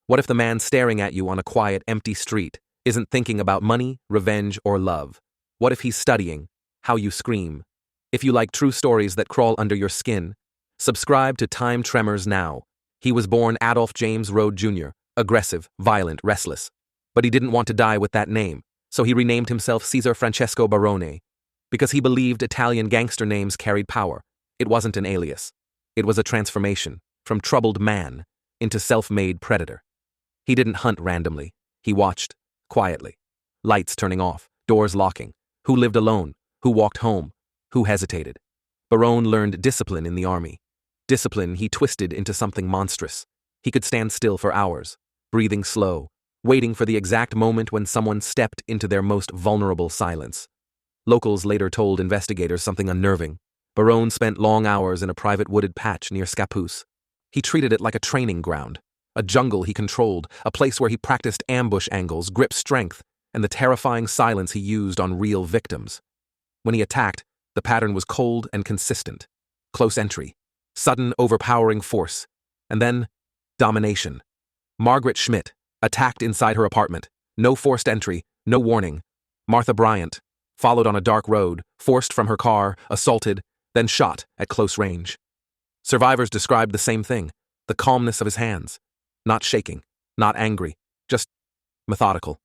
What if the man staring at you on a quiet, empty street isn't thinking about money, revenge, or love? What if he's studying how you scream? If you like true stories that crawl under your skin, subscribe to Time Tremors now. He was born Adolph James Rode Jr., aggressive, violent, restless. But he didn't want to die with that name, so he renamed himself Cesar Francesco Barone, because he believed Italian gangster names carried power. It wasn't an alias. It was a transformation from troubled man into self-made predator. He didn't hunt randomly. He watched, quietly. Lights turning off, doors locking. Who lived alone? Who walked home? Who hesitated? Barone learned discipline in the army. Discipline he twisted into something monstrous. He could stand still for hours, breathing slow, waiting for the exact moment when someone stepped into their most vulnerable silence. Locals later told investigators something unnerving. Barone spent long hours in a private wooded patch near Scappoose. He treated it like a training ground, a jungle he controlled, a place where he practiced ambush angles, grip strength, and the terrifying silence he used on real victims. When he attacked, the pattern was cold and consistent. Close entry, sudden overpowering force, and then domination. Margaret Schmidt, attacked inside her apartment. No forced entry, no warning. Martha Bryant, followed on a dark road, forced from her car, assaulted, then shot at close range. Survivors described the same thing, the calmness of his hands. Not shaking, not angry, just methodical.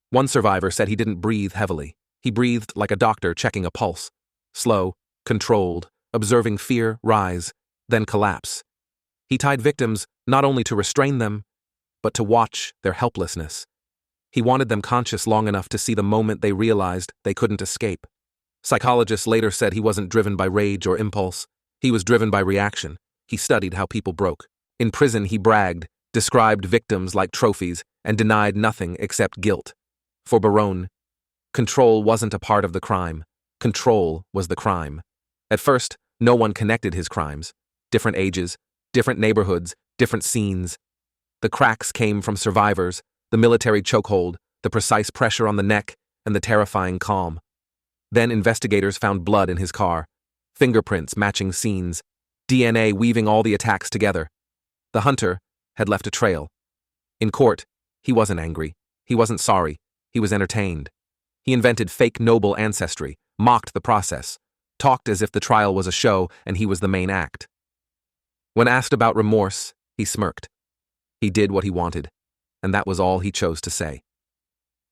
One survivor said he didn't breathe heavily. He breathed like a doctor checking a pulse. Slow, controlled, observing fear rise, then collapse. He tied victims not only to restrain them, but to watch their helplessness. He wanted them conscious long enough to see the moment they realized they couldn't escape. Psychologists later said he wasn't driven by rage or impulse. He was driven by reaction. He studied how people broke. In prison, he bragged, described victims like trophies, and denied nothing except guilt. For Barone, control wasn't a part of the crime. Control was the crime. At first, no one connected his crimes. Different ages, different neighborhoods, different scenes. The cracks came from survivors, the military chokehold, the precise pressure on the neck, and the terrifying calm. Then investigators found blood in his car, fingerprints matching scenes, DNA weaving all the attacks together. The hunter had left a trail. In court, he wasn't angry. He wasn't sorry. He was entertained. He invented fake noble ancestry, mocked the process, talked as if the trial was a show and he was the main act. When asked about remorse, he smirked. He did what he wanted, and that was all he chose to say.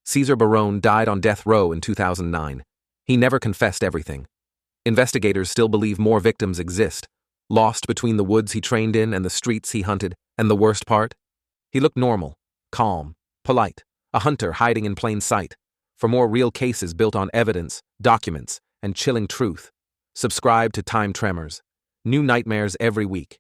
Cesar Barone died on death row in 2009. He never confessed everything. Investigators still believe more victims exist, lost between the woods he trained in and the streets he hunted, and the worst part? He looked normal, calm, polite, a hunter hiding in plain sight. For more real cases built on evidence, documents, and chilling truth, subscribe to Time Tremors. New nightmares every week.